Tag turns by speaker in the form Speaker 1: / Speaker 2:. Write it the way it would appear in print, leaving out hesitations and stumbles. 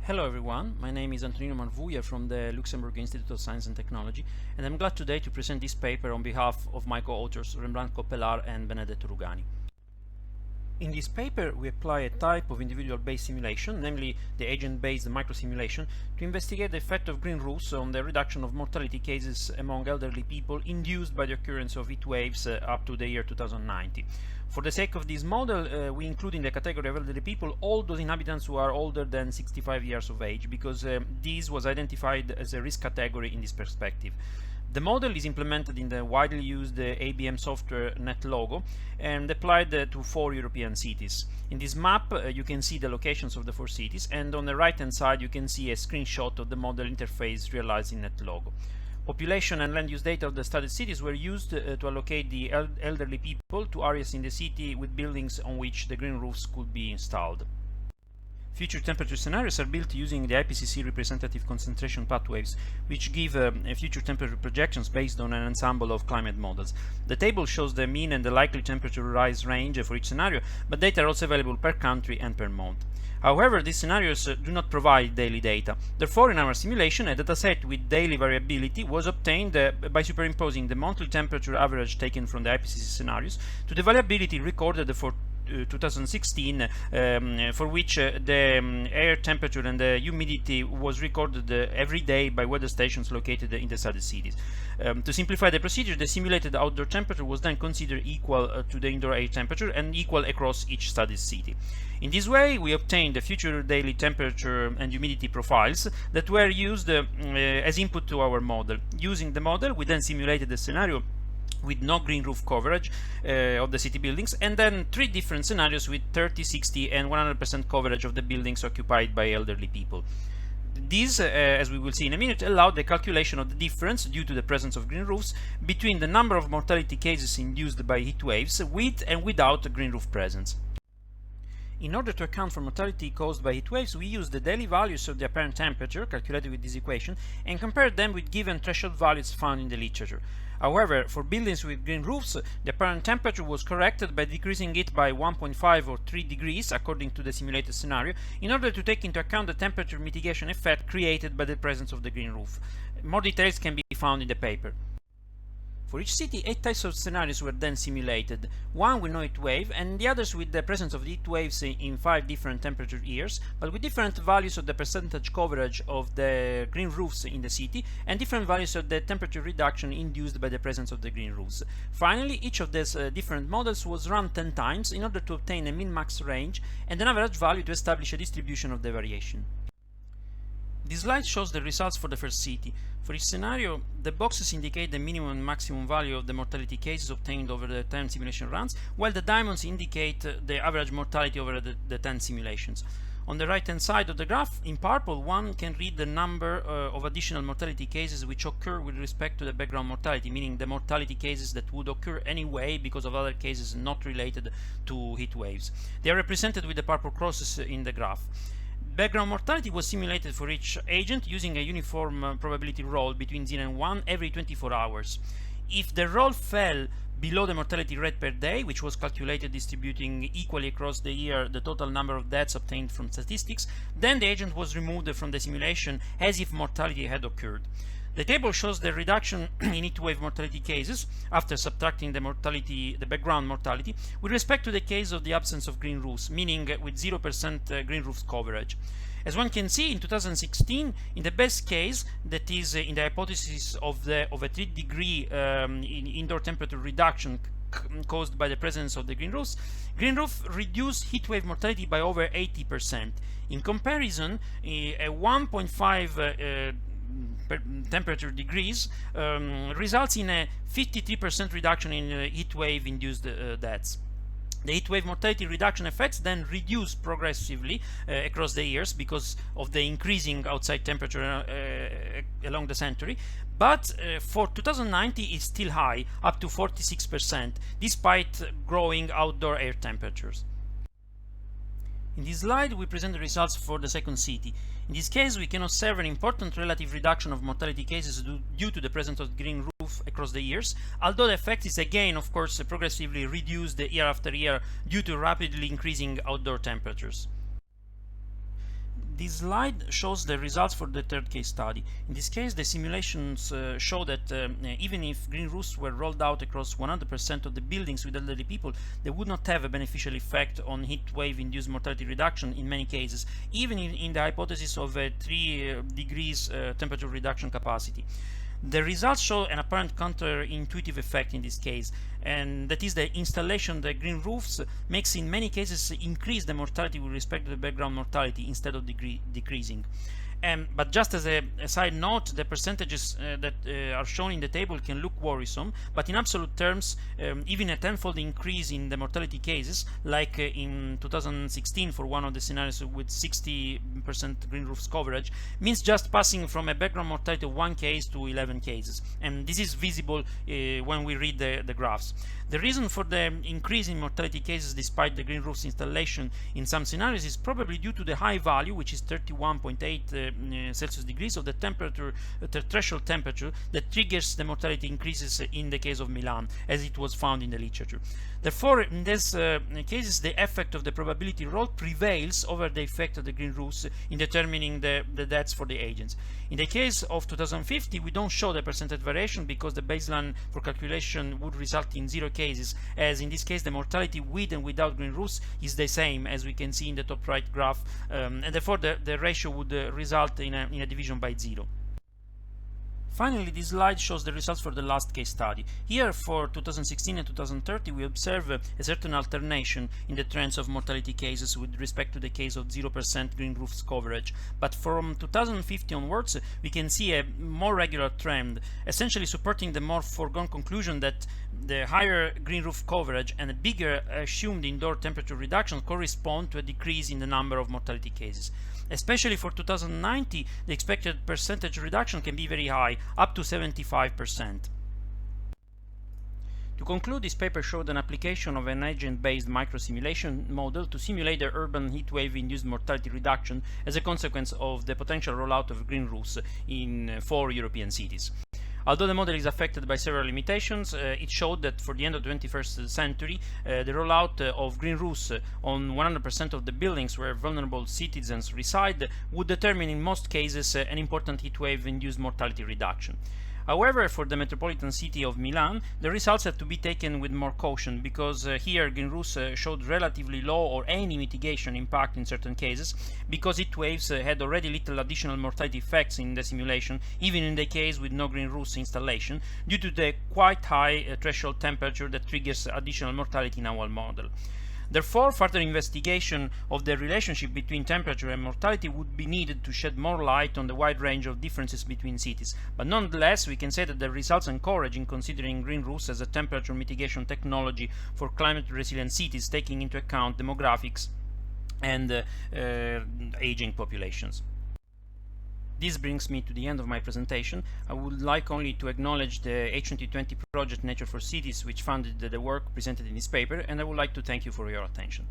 Speaker 1: Hello everyone, my name is Antonino Marvuglia from the Luxembourg Institute of Science and Technology, and I'm glad today to present this paper on behalf of my co-authors Rembrandt Coppelar and Benedetto Rugani. In this paper, we apply a type of individual-based simulation, namely the agent-based microsimulation, to investigate the effect of green roofs on the reduction of mortality cases among elderly people induced by the occurrence of heat waves up to the year 2090. For the sake of this model, we include in the category of elderly people all those inhabitants who are older than 65 years of age, because this was identified as a risk category in this perspective. The model is implemented in the widely used ABM software NetLogo and applied to 4 European cities. In this map you can see the locations of the 4 cities, and on the right hand side you can see a screenshot of the model interface realized in NetLogo. Population and land use data of the studied cities were used to allocate the elderly people to areas in the city with buildings on which the green roofs could be installed. Future temperature scenarios are built using the IPCC representative concentration pathways, which give future temperature projections based on an ensemble of climate models. The table shows the mean and the likely temperature rise range for each scenario, but data are also available per country and per month. However, these scenarios do not provide daily data. Therefore, in our simulation, a dataset with daily variability was obtained by superimposing the monthly temperature average taken from the IPCC scenarios to the variability recorded for 2016, for which the air temperature and the humidity was recorded every day by weather stations located in the studied cities. To simplify the procedure, the simulated outdoor temperature was then considered equal to the indoor air temperature and equal across each studied city. In this way, we obtained the future daily temperature and humidity profiles that were used as input to our model. Using the model, we then simulated the scenario with no green roof coverage of the city buildings, and then 3 different scenarios with 30, 60 and 100% coverage of the buildings occupied by elderly people. These, as we will see in a minute, allowed the calculation of the difference, due to the presence of green roofs, between the number of mortality cases induced by heat waves with and without green roof presence. In order to account for mortality caused by heat waves, we use the daily values of the apparent temperature, calculated with this equation, and compare them with given threshold values found in the literature. However, for buildings with green roofs, the apparent temperature was corrected by decreasing it by 1.5 or 3 degrees, according to the simulated scenario, in order to take into account the temperature mitigation effect created by the presence of the green roof. More details can be found in the paper. For each city, 8 types of scenarios were then simulated, one with no heat wave and the others with the presence of heat waves in 5 different temperature years, but with different values of the percentage coverage of the green roofs in the city and different values of the temperature reduction induced by the presence of the green roofs. Finally, each of these different models was run 10 times in order to obtain a min-max range and an average value to establish a distribution of the variation. This slide shows the results for the first city. For each scenario, the boxes indicate the minimum and maximum value of the mortality cases obtained over the 10 simulation runs, while the diamonds indicate the average mortality over the 10 simulations. On the right hand side of the graph, in purple, one can read the number of additional mortality cases which occur with respect to the background mortality, meaning the mortality cases that would occur anyway because of other cases not related to heat waves. They are represented with the purple crosses in the graph. Background mortality was simulated for each agent using a uniform probability roll between 0 and 1 every 24 hours. If the roll fell below the mortality rate per day, which was calculated distributing equally across the year the total number of deaths obtained from statistics, then the agent was removed from the simulation as if mortality had occurred. The table shows the reduction in heat wave mortality cases after subtracting the background mortality with respect to the case of the absence of green roofs, meaning with 0% green roofs coverage. As one can see, in 2016, in the best case, that is in the hypothesis of a 3-degree indoor temperature reduction caused by the presence of the green roof reduced heat wave mortality by over 80%. In comparison, a 1.5 temperature degrees results in a 53% reduction in heat wave induced deaths. The heat wave mortality reduction effects then reduce progressively across the years because of the increasing outside temperature along the century, but for 2090 is still high, up to 46%, despite growing outdoor air temperatures. In this slide, we present the results for the second city. In this case, we can observe an important relative reduction of mortality cases due to the presence of green roof across the years, although the effect is again, of course, progressively reduced year after year due to rapidly increasing outdoor temperatures. This slide shows the results for the third case study. In this case, the simulations show that even if green roofs were rolled out across 100% of the buildings with elderly people, they would not have a beneficial effect on heat wave-induced mortality reduction in many cases, even in the hypothesis of a 3 degrees temperature reduction capacity. The results show an apparent counterintuitive effect in this case, and that is the installation of the green roofs makes in many cases increase the mortality with respect to the background mortality instead of decreasing. But just as a side note, the percentages that are shown in the table can look worrisome, but in absolute terms, even a tenfold increase in the mortality cases, like in 2016 for one of the scenarios with 60% green roofs coverage, means just passing from a background mortality of 1 case to 11 cases. And this is visible when we read the graphs. The reason for the increase in mortality cases despite the green roofs installation in some scenarios is probably due to the high value, which is 31.8 Celsius degrees of the temperature, the threshold temperature that triggers the mortality increases in the case of Milan, as it was found in the literature. Therefore, in these cases, the effect of the probability roll prevails over the effect of the green roofs in determining the deaths for the agents. In the case of 2050, we don't show the percentage variation because the baseline for calculation would result in 0 cases, as in this case the mortality with and without green roofs is the same, as we can see in the top right graph, and therefore the ratio would result in a division by 0. Finally, this slide shows the results for the last case study. Here, for 2016 and 2030, we observe a certain alternation in the trends of mortality cases with respect to the case of 0% green roofs coverage. But from 2050 onwards, we can see a more regular trend, essentially supporting the more foregone conclusion that the higher green roof coverage and a bigger assumed indoor temperature reduction correspond to a decrease in the number of mortality cases. Especially for 2090, the expected percentage reduction can be very high, up to 75%. To conclude, this paper showed an application of an agent-based microsimulation model to simulate the urban heatwave-induced mortality reduction as a consequence of the potential rollout of green roofs in 4 European cities. Although the model is affected by several limitations, it showed that for the end of the 21st century, the rollout of green roofs on 100% of the buildings where vulnerable citizens reside would determine in most cases an important heatwave-induced mortality reduction. However, for the metropolitan city of Milan, the results have to be taken with more caution, because here green roofs showed relatively low or any mitigation impact in certain cases, because heat waves had already little additional mortality effects in the simulation, even in the case with no green roofs installation, due to the quite high threshold temperature that triggers additional mortality in our model. Therefore, further investigation of the relationship between temperature and mortality would be needed to shed more light on the wide range of differences between cities. But nonetheless, we can say that the results encourage in considering green roofs as a temperature mitigation technology for climate-resilient cities, taking into account demographics and aging populations. This brings me to the end of my presentation. I would like only to acknowledge the H2020 project Nature for Cities, which funded the work presented in this paper, and I would like to thank you for your attention.